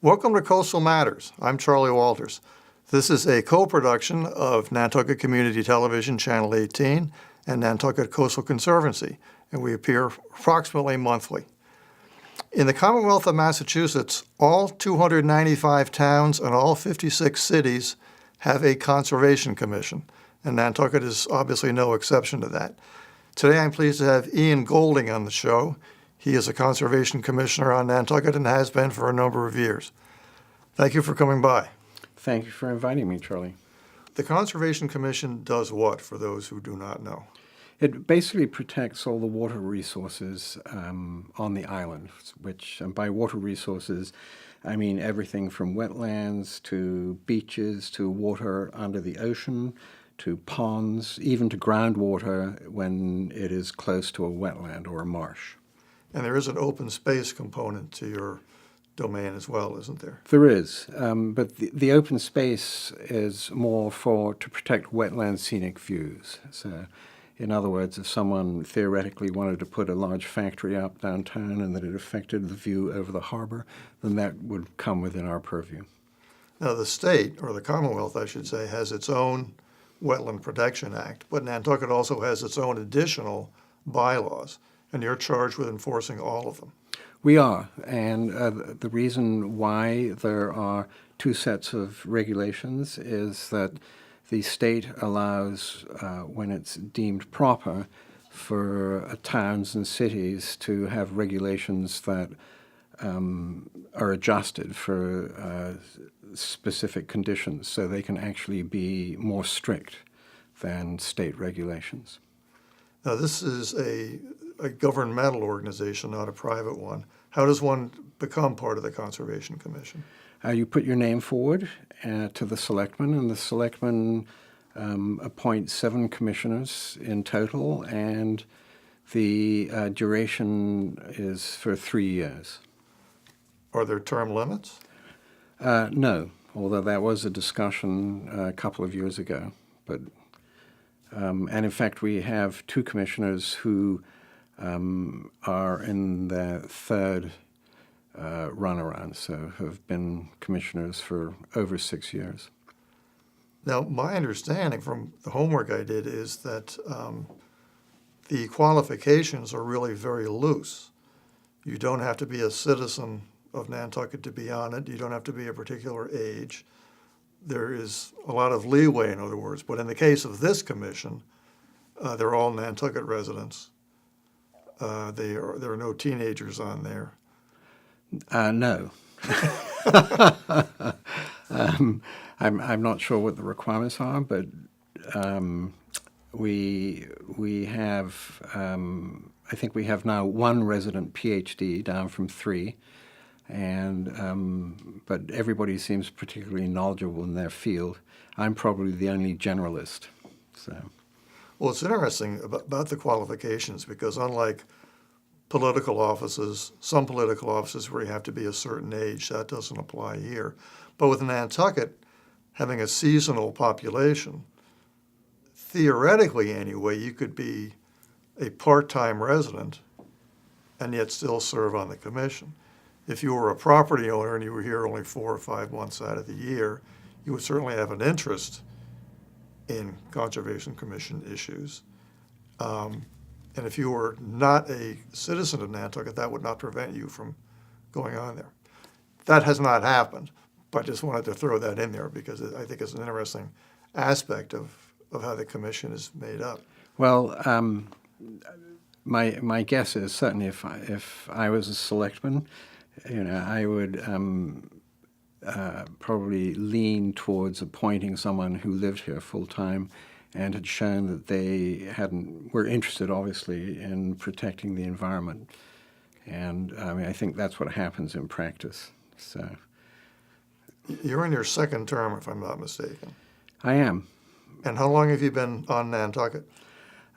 Welcome to Coastal Matters. I'm Charlie Walters. This is a co-production of Nantucket Community Television Channel 18 and Nantucket Coastal Conservancy, and we appear approximately monthly. In the Commonwealth of Massachusetts, all 295 towns and all 56 cities have a Conservation Commission, and Nantucket is obviously no exception to that. Today I'm pleased to have Ian Golding on the show. He is a Conservation Commissioner on Nantucket and has been for a number of years. Thank you for coming by. Thank you for inviting me, Charlie. The Conservation Commission does what, for those who do not know? It basically protects all the water resources on the island, which, and by water resources, I mean everything from wetlands to beaches to water under the ocean to ponds, even to groundwater when it is close to a wetland or a marsh. And there is an open space component to your domain as well, isn't there? There is, but the open space is more to protect wetland scenic views. So, in other words, if someone theoretically wanted to put a large factory up downtown and that it affected the view over the harbor, then that would come within our purview. Now, the state, or the Commonwealth, I should say, has its own Wetland Protection Act, but Nantucket also has its own additional bylaws, and you're charged with enforcing all of them. We are, and the reason why there are two sets of regulations is that the state allows, when it's deemed proper, for towns and cities to have regulations that are adjusted for specific conditions, so they can actually be more strict than state regulations. Now, this is a governmental organization, not a private one. How does one become part of the Conservation Commission? You put your name forward to the selectmen, and the selectmen appoint 7 commissioners in total, and the duration is for 3 years. Are there term limits? No, although that was a discussion a couple of years ago. But and in fact, we have 2 commissioners who are in their third runaround, so have been commissioners for over 6 years. Now, my understanding from the homework I did is that the qualifications are really very loose. You don't have to be a citizen of Nantucket to be on it. You don't have to be a particular age. There is a lot of leeway, in other words. But in the case of this commission, they're all Nantucket residents. There are no teenagers on there. No. I'm not sure what the requirements are, but we have I think we have now 1 resident PhD down from 3, and but everybody seems particularly knowledgeable in their field. I'm probably the only generalist. So. Well, it's interesting about the qualifications because unlike political offices, some political offices where you have to be a certain age, that doesn't apply here. But with Nantucket having a seasonal population, theoretically anyway, you could be a part-time resident and yet still serve on the commission. If you were a property owner and you were here only 4 or 5 months out of the year, you would certainly have an interest in Conservation Commission issues. And if you were not a citizen of Nantucket, that would not prevent you from going on there. That has not happened, but I just wanted to throw that in there because I think it's an interesting aspect of how the commission is made up. Well, my guess is certainly if I was a selectman, I would probably lean towards appointing someone who lived here full time and had shown that they were interested, obviously, in protecting the environment. And I think that's what happens in practice. So, you're in your 2nd term, if I'm not mistaken. I am. And how long have you been on Nantucket?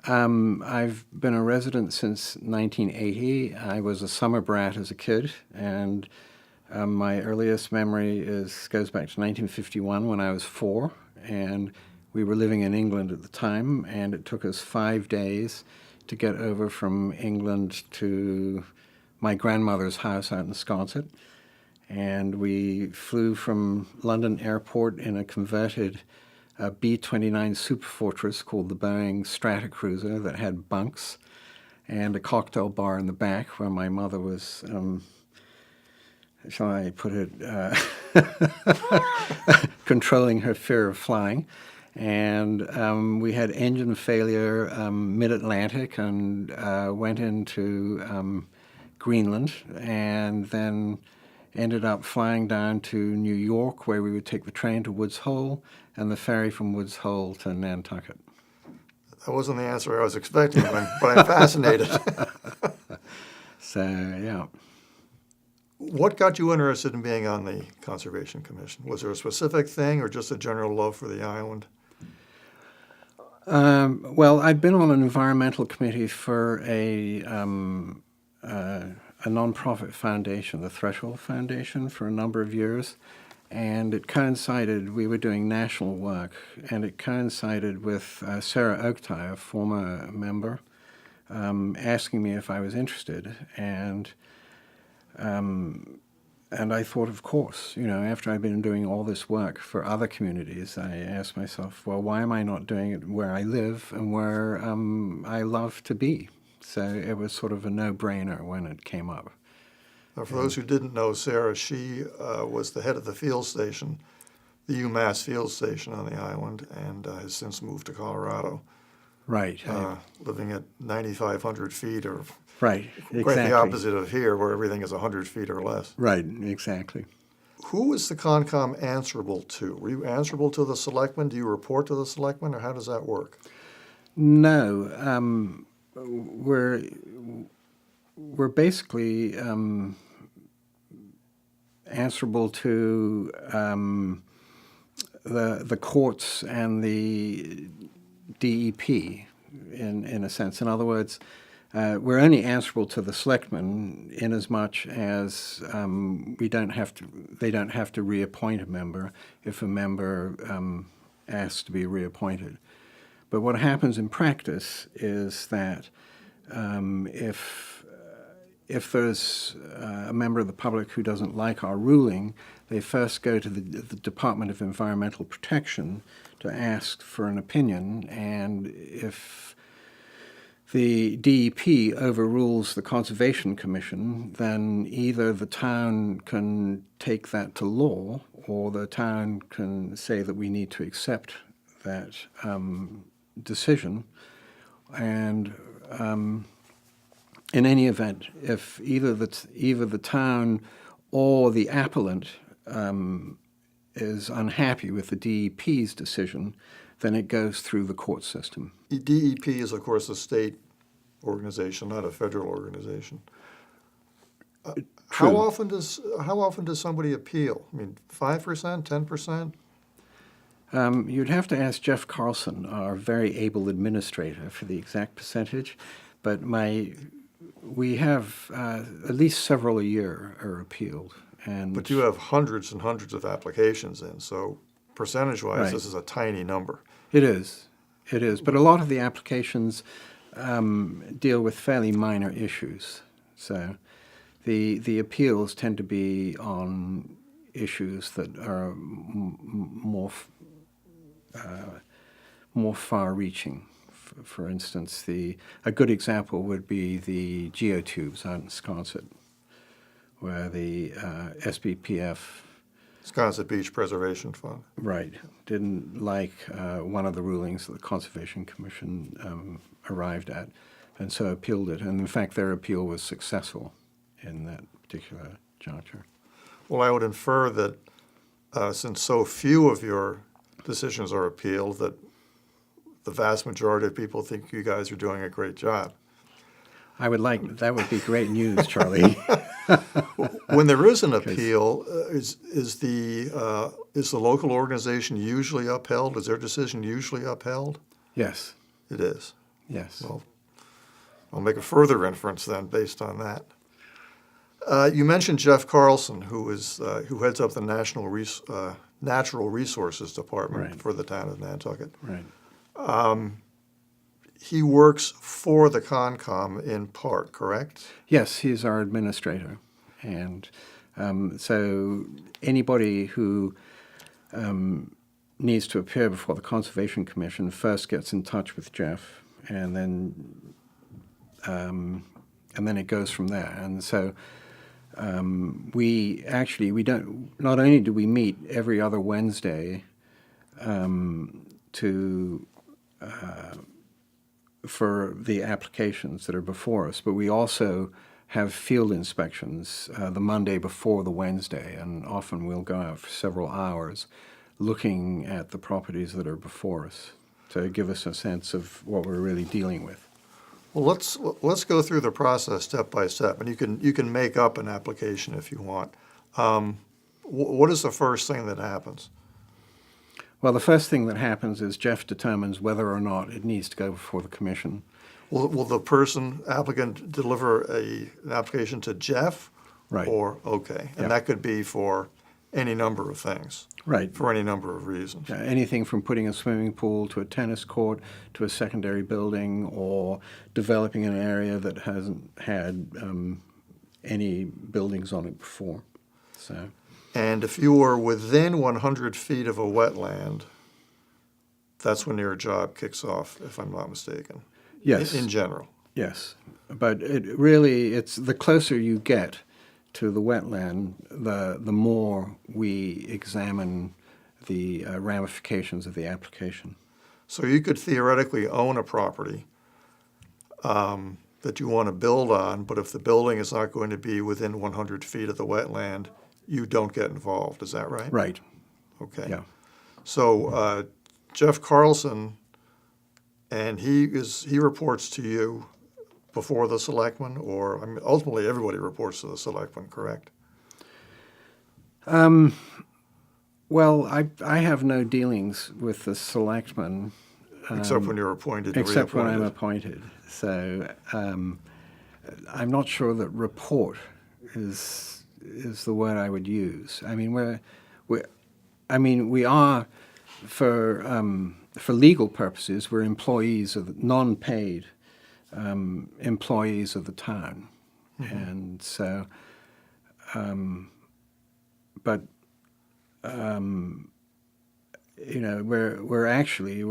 I've been a resident since 1980. I was a summer brat as a kid, and my earliest memory goes back to 1951 when I was 4, and we were living in England at the time, and it took us 5 days to get over from England to my grandmother's house out in Sconset. And we flew from London Airport in a converted B-29 Superfortress called the Boeing Stratocruiser that had bunks and a cocktail bar in the back where my mother was, shall I put it, controlling her fear of flying. And we had engine failure mid-Atlantic and went into Greenland, and then ended up flying down to New York, where we would take the train to Woods Hole and the ferry from Woods Hole to Nantucket. That wasn't the answer I was expecting, but I'm fascinated. So, yeah. What got you interested in being on the Conservation Commission? Was there a specific thing or just a general love for the island? Well, I'd been on an environmental committee for a nonprofit foundation, the Threshold Foundation, for a number of years, and it coincided, we were doing national work, and it coincided with Sarah Oaktai, a former member, asking me if I was interested, and I thought, of course, after I've been doing all this work for other communities, I asked myself, well, why am I not doing it where I live and where I love to be? So it was sort of a no-brainer when it came up. Now, for those who didn't know Sarah, she was the head of the field station, the UMass field station on the island, and has since moved to Colorado. Right. Living at 9,500 feet, or right, exactly. Quite the opposite of here, where everything is 100 feet or less. Right, exactly. Who was the CONCOM answerable to? Were you answerable to the selectmen? Do you report to the selectmen, or how does that work? No. We're basically answerable to the courts and the DEP in a sense. In other words, we're only answerable to the selectmen in as much as they don't have to reappoint a member if a member asks to be reappointed. But what happens in practice is that if there's a member of the public who doesn't like our ruling, they first go to the Department of Environmental Protection to ask for an opinion, and if the DEP overrules the Conservation Commission, then either the town can take that to law, or the town can say that we need to accept that decision. And in any event, if either the town or the appellant is unhappy with the DEP's decision, then it goes through the court system. The DEP is, of course, a state organization, not a federal organization. How often does somebody appeal? I mean, 5%, 10%? You'd have to ask Jeff Carlson, our very able administrator, for the exact percentage, but we have at least several a year are appealed. But you have hundreds and hundreds of applications in, so percentage-wise, Right. This is a tiny number. It is. But a lot of the applications deal with fairly minor issues. So the appeals tend to be on issues that are more far-reaching. For instance, a good example would be the geotubes out in Sconset, where the SBPF, Sconset Beach Preservation Fund. right, didn't like one of the rulings that the Conservation Commission arrived at, and so appealed it. And in fact, their appeal was successful in that particular juncture. Well, I would infer that since so few of your decisions are appealed, that the vast majority of people think you guys are doing a great job. That would be great news, Charlie. When there is an appeal, is the local organization usually upheld? Is their decision usually upheld? Yes. It is. Yes. Well, I'll make a further inference then based on that. You mentioned Jeff Carlson, who heads up the Natural Resources Department Right. for the town of Nantucket. Right. He works for the CONCOM in part, correct? Yes, he's our administrator, and So anybody who needs to appear before the Conservation Commission first gets in touch with Jeff, and then it goes from there. And so we don't. Not only do we meet every other Wednesday for the applications that are before us, but we also have field inspections the Monday before the Wednesday, and often we'll go out for several hours looking at the properties that are before us to give us a sense of what we're really dealing with. Well, let's go through the process step by step, and you can make up an application if you want. What is the first thing that happens? Well, the first thing that happens is Jeff determines whether or not it needs to go before the commission. Will the applicant deliver an application to Jeff? Right. Okay, and Yeah. that could be for any number of things. Right. For any number of reasons. Anything from putting a swimming pool to a tennis court to a secondary building, or developing an area that hasn't had any buildings on it before. So. And if you are within 100 feet of a wetland, that's when your job kicks off, if I'm not mistaken. Yes. In general. Yes. But it's the closer you get to the wetland, the more we examine the ramifications of the application. So you could theoretically own a property that you want to build on, but if the building is not going to be within 100 feet of the wetland, you don't get involved. Is that right? Right. Okay. Yeah. So Jeff Carlson, and he reports to you before the selectmen, or I mean, ultimately everybody reports to the selectmen, correct? Well, I have no dealings with the selectmen. Except when you're appointed. Except when I'm appointed. So I'm not sure that report is the word I would use. I mean, we are for legal purposes, we're employees of non-paid employees of the town, and so, but we're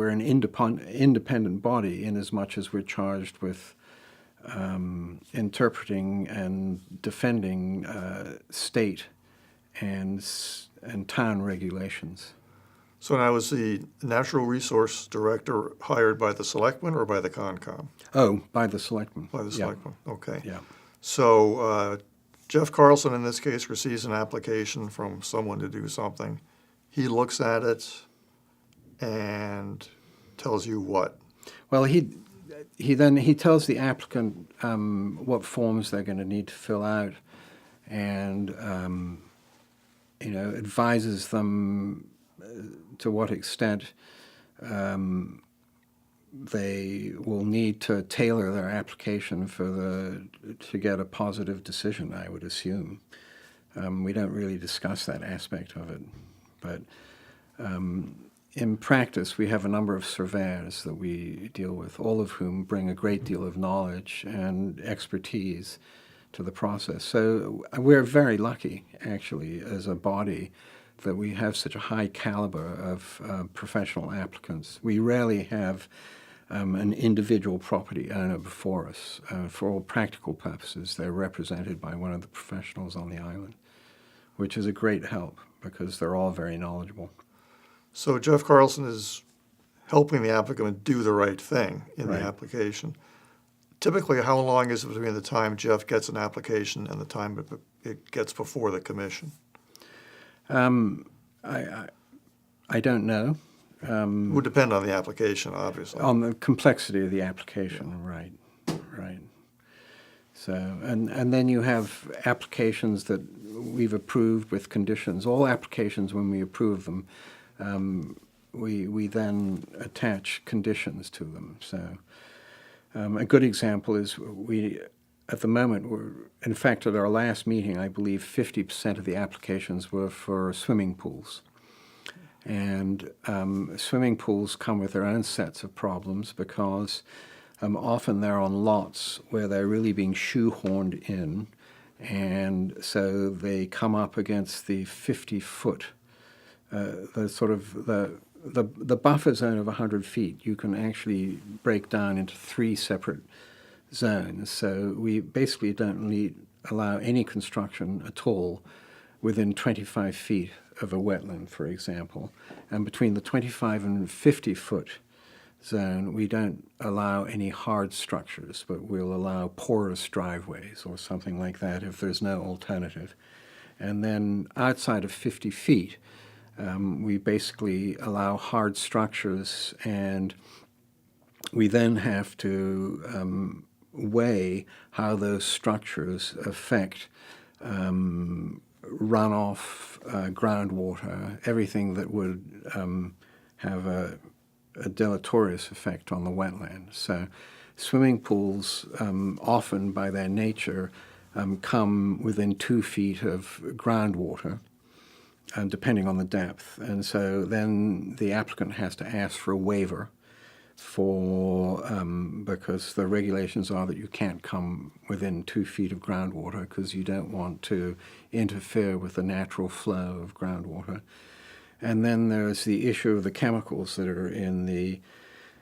an independent body in as much as we're charged with interpreting and defending state and town regulations. So now, is the natural resource director hired by the selectmen or by the Concom? Oh, by the selectmen. By the selectmen, okay. Yeah. So Jeff Carlson, in this case, receives an application from someone to do something. He looks at it and tells you what? Well, he tells the applicant what forms they're going to need to fill out, and advises them to what extent they will need to tailor their application to get a positive decision, I would assume. We don't really discuss that aspect of it, but in practice, we have a number of surveyors that we deal with, all of whom bring a great deal of knowledge and expertise to the process. So we're very lucky, actually, as a body, that we have such a high caliber of professional applicants. We rarely have an individual property owner before us. For all practical purposes, they're represented by one of the professionals on the island, which is a great help because they're all very knowledgeable. So Jeff Carlson is helping the applicant do the right thing in Right. the application. Typically, how long is it between the time Jeff gets an application and the time it gets before the commission? I don't know. It would depend on the application, obviously. On the complexity of the application, right. So, and then you have applications that we've approved with conditions. All applications, when we approve them, we then attach conditions to them. So, a good example is at the moment, in fact, at our last meeting, I believe 50% of the applications were for swimming pools. And swimming pools come with their own sets of problems because often they're on lots where they're really being shoehorned in And so they come up against the 50-foot, the buffer zone of 100 feet. You can actually break down into 3 separate zones. So we basically don't allow any construction at all within 25 feet of a wetland, for example. And between the 25 and 50-foot zone, we don't allow any hard structures, but we'll allow porous driveways or something like that if there's no alternative. And then outside of 50 feet, we basically allow hard structures, and we then have to weigh how those structures affect runoff, groundwater, everything that would have a deleterious effect on the wetland. So swimming pools often by their nature come within 2 feet of groundwater, depending on the depth. And so then the applicant has to ask for a waiver because the regulations are that you can't come within 2 feet of groundwater because you don't want to interfere with the natural flow of groundwater. And then there's the issue of the chemicals that are in the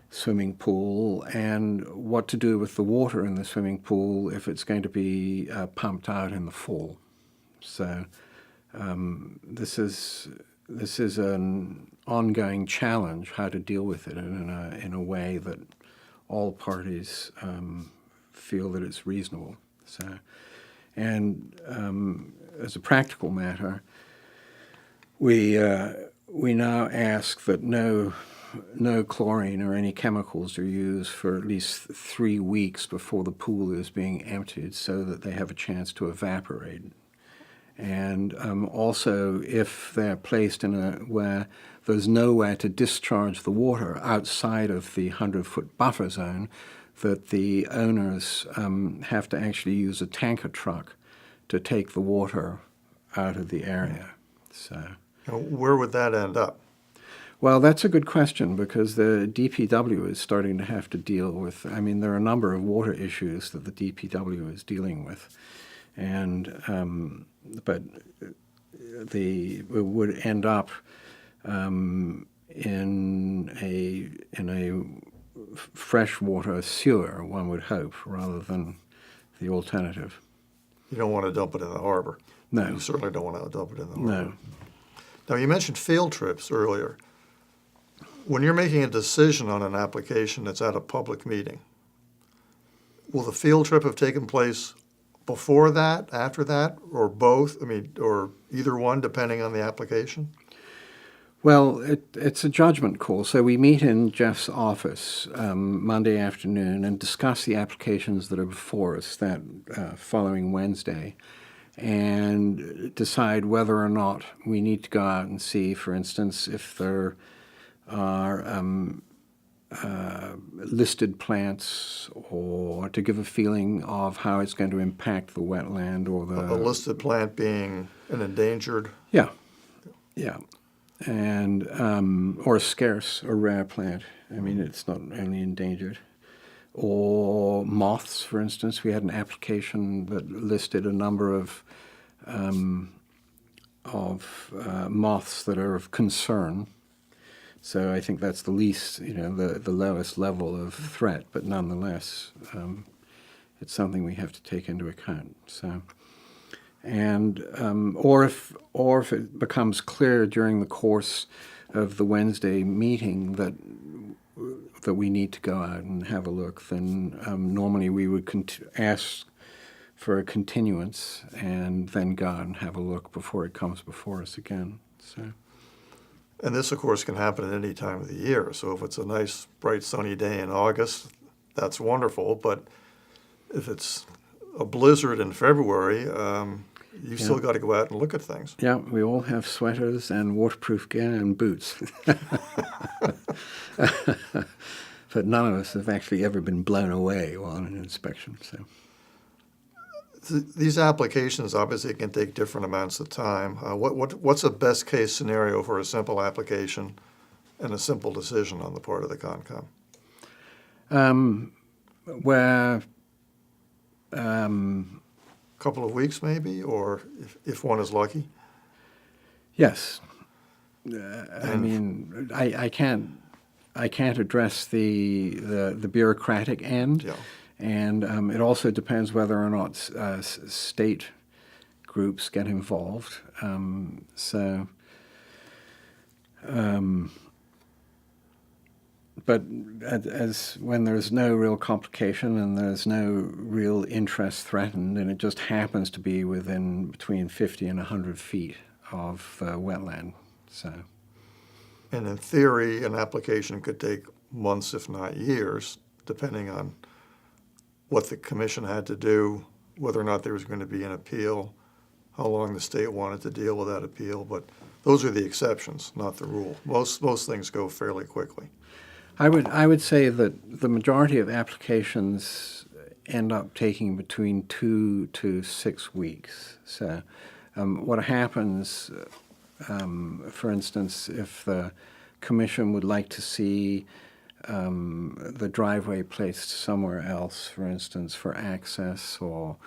swimming pool and what to do with the water in the swimming pool if it's going to be pumped out in the fall. So this is an ongoing challenge, how to deal with it in a way that all parties feel that it's reasonable. So, and as a practical matter, we now ask that no chlorine or any chemicals are used for at least 3 weeks before the pool is being emptied, so that they have a chance to evaporate. And also, if they're placed where there's nowhere to discharge the water outside of the 100-foot buffer zone, that the owners have to actually use a tanker truck to take the water out of the area. So, where would that end up? Well, that's a good question, because the DPW is starting to have to deal with, there are a number of water issues that the DPW is dealing with. And but it would end up in a freshwater sewer, one would hope, rather than the alternative. You don't want to dump it in the harbor. No. You certainly don't want to dump it in the harbor. No. Now, you mentioned field trips earlier. When you're making a decision on an application that's at a public meeting, will the field trip have taken place before that, after that, or both? Or either one, depending on the application? Well, it's a judgment call. So we meet in Jeff's office Monday afternoon and discuss the applications that are before us that following Wednesday, and decide whether or not we need to go out and see, for instance, if there are listed plants, or to give a feeling of how it's going to impact the wetland or the... A listed plant being an endangered? Yeah, and or a scarce or rare plant. It's not only endangered. Or moths, for instance. We had an application that listed a number of moths that are of concern. So I think that's the least, the lowest level of threat, but nonetheless, it's something we have to take into account. So, and or if it becomes clear during the course of the Wednesday meeting that we need to go out and have a look, then normally we would ask for a continuance and then go out and have a look before it comes before us again. So. And this, of course, can happen at any time of the year. So if it's a nice, bright, sunny day in August, that's wonderful. But if it's a blizzard in February, you've still got to go out and look at things. Yeah, we all have sweaters and waterproof gear and boots. But none of us have actually ever been blown away while on an inspection. So. These applications obviously can take different amounts of time. What's a best case scenario for a simple application and a simple decision on the part of the Concom? Where couple of weeks maybe, or if one is lucky? Yes. I mean, I can't address the bureaucratic end, Yeah. and it also depends whether or not state groups get involved. But as when there's no real complication and there's no real interest threatened, and it just happens to be within between 50 and 100 feet of wetland, so. And in theory, an application could take months, if not years, depending on what the commission had to do, whether or not there was going to be an appeal, how long the state wanted to deal with that appeal. But those are the exceptions, not the rule. Most things go fairly quickly. I would say that the majority of applications end up taking between 2 to 6 weeks. So what happens, for instance, if the commission would like to see the driveway placed somewhere else, for instance, for access, or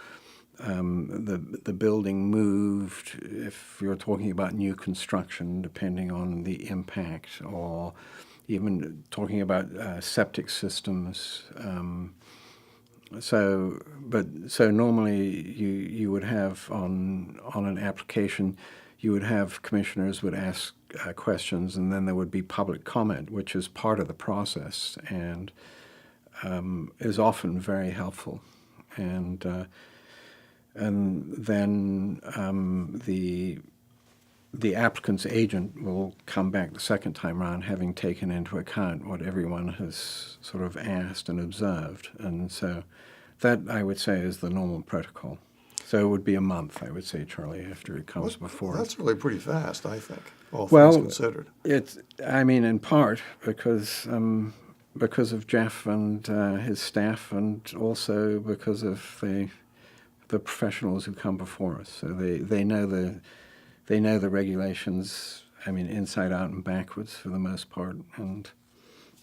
the building moved, if you're talking about new construction, depending on the impact, or even talking about septic systems. So normally you would have on an application, you would have commissioners would ask questions, and then there would be public comment, which is part of the process and is often very helpful. And then the applicant's agent will come back the second time around, having taken into account what everyone has sort of asked and observed. And so that, I would say, is the normal protocol. So it would be a month, I would say, Charlie, after it comes before. That's really pretty fast, I think, all Well, things considered. I mean, in part because of Jeff and his staff, and also because of the professionals who come before us. So they know the regulations, I mean, inside out and backwards for the most part, and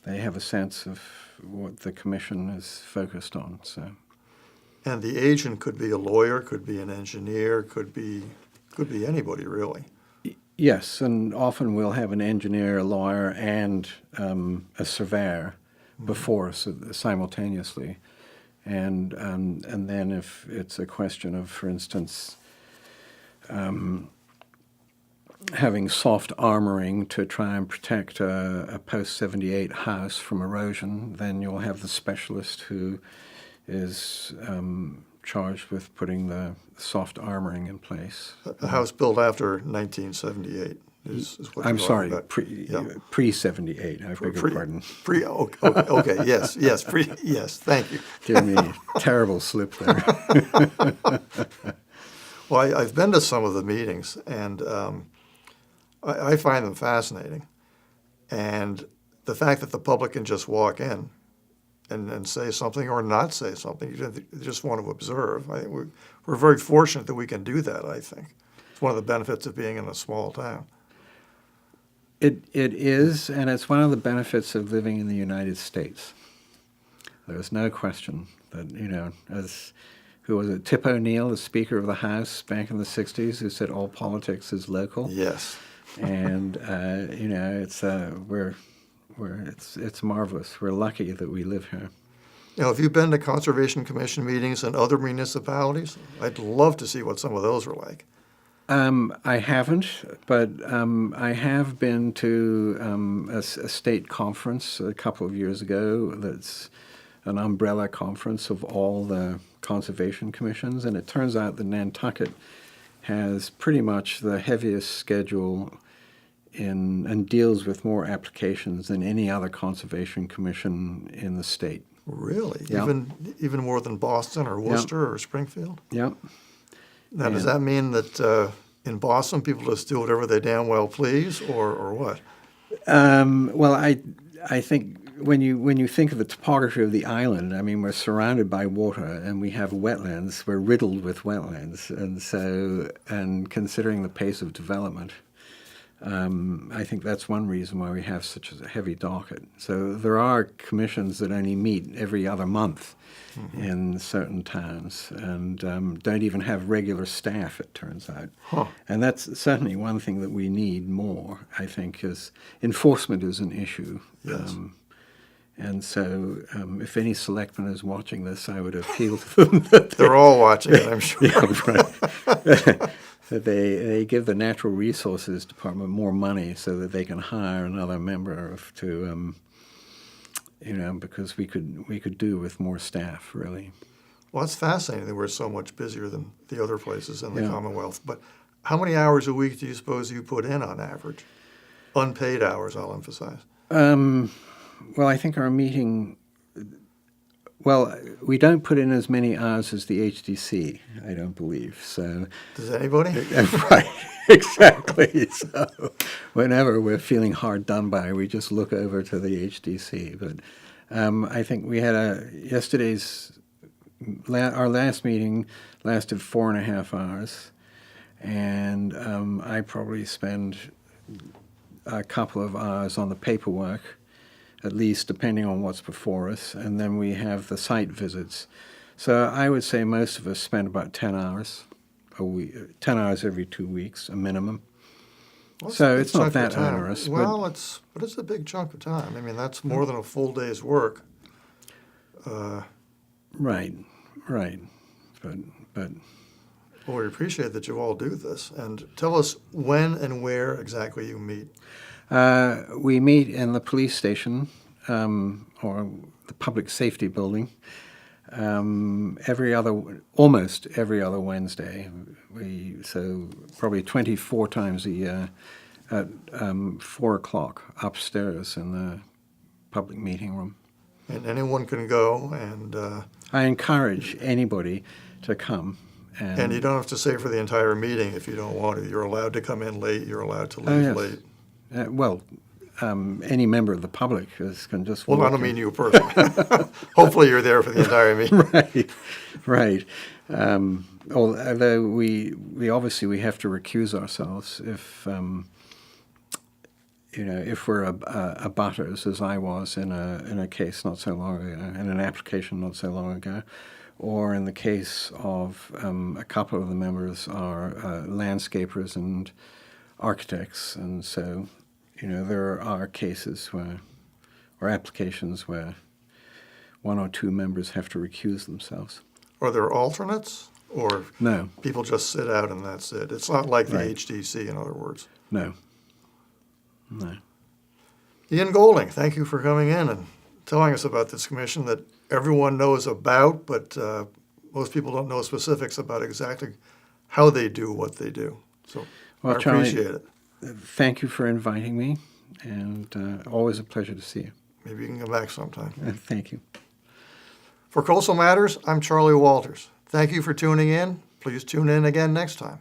they have a sense of what the commission is focused on. So. And the agent could be a lawyer, could be an engineer, could be anybody really. Yes, and often we'll have an engineer, a lawyer, and a surveyor before us simultaneously. And then if it's a question of, for instance, having soft armoring to try and protect a post-78 house from erosion, then you'll have the specialist who is charged with putting the soft armoring in place. A house built after 1978 is what I'm you're sorry, talking about. pre-78, I beg your pardon. Okay, yes, thank you. Give me a terrible slip there. Well, I've been to some of the meetings, and I find them fascinating. And the fact that the public can just walk in and say something or not say something, you just want to observe. I think we're very fortunate that we can do that, I think. It's one of the benefits of being in a small town. It is, and it's one of the benefits of living in the United States. There's no question that, who was it, Tip O'Neill, the Speaker of the House back in the 60s, who said all politics is local. Yes. And, it's marvelous. We're lucky that we live here. Have you been to Conservation Commission meetings in other municipalities? I'd love to see what some of those are like. I haven't, but I have been to a state conference a couple of years ago that's an umbrella conference of all the conservation commissions, and it turns out that Nantucket has pretty much the heaviest schedule and deals with more applications than any other conservation commission in the state. Really? Yeah. Even more than Boston or Worcester or Springfield? Yep. Now, does that mean that in Boston people just do whatever they damn well please, or what? Well, I think when you think of the topography of the island, I mean, we're surrounded by water and we have wetlands. We're riddled with wetlands, and considering the pace of development, I think that's one reason why we have such a heavy docket. So there are commissions that only meet every other month in certain towns and don't even have regular staff, it turns out. Huh. And that's certainly one thing that we need more, I think, is enforcement is an issue. Yes. And so if any selectman is watching this, I would appeal to them that They're all watching it, I'm sure. yeah, right. That they give the Natural Resources Department more money so that they can hire another member because we could do with more staff, really. Well, it's fascinating that we're so much busier than the other places in the Yeah. Commonwealth. But how many hours a week do you suppose you put in on average? Unpaid hours, I'll emphasize. Well, I think our meeting. Well, we don't put in as many hours as the HDC, I don't believe. So, Does anybody? right, exactly. So, whenever we're feeling hard done by, we just look over to the HDC. But I think we had our last meeting lasted 4.5 hours, and I probably spend a couple of hours on the paperwork, at least depending on what's before us, and then we have the site visits. So I would say most of us spend about 10 hours a week, 10 hours every 2 weeks, a minimum. Well, So a big it's not chunk of that time. onerous. Well, it's a big chunk of time. I mean, that's more than a full day's work. Right. But Well, we appreciate that you all do this. And tell us when and where exactly you meet. we meet in the police station or the public safety building almost every other Wednesday. So probably 24 times a year at 4 o'clock upstairs in the public meeting room. And anyone can go, and I encourage anybody to come. and you don't have to stay for the entire meeting if you don't want to. You're allowed to come in late. You're allowed to leave yes. late. Any member of the public can just Well, I walk don't in. mean you personally. Hopefully you're there for the entire meeting. Right. Although we obviously we have to recuse ourselves if we're abutters, as I was in a case not so long ago, in an application not so long ago, or in the case of a couple of the members are landscapers and architects, and so there are cases or applications where one or two members have to recuse themselves. Are there alternates, or No, people just sit out and that's it? It's not like the Right. HDC, in other words. no. Ian Golding, thank you for coming in and telling us about this commission that everyone knows about, but most people don't know specifics about exactly how they do what they do. So Well, I Charlie, appreciate it. Thank you for inviting me, and always a pleasure to see you. Maybe you can come back sometime. Thank you. For Coastal Matters, I'm Charlie Walters. Thank you for tuning in. Please tune in again next time.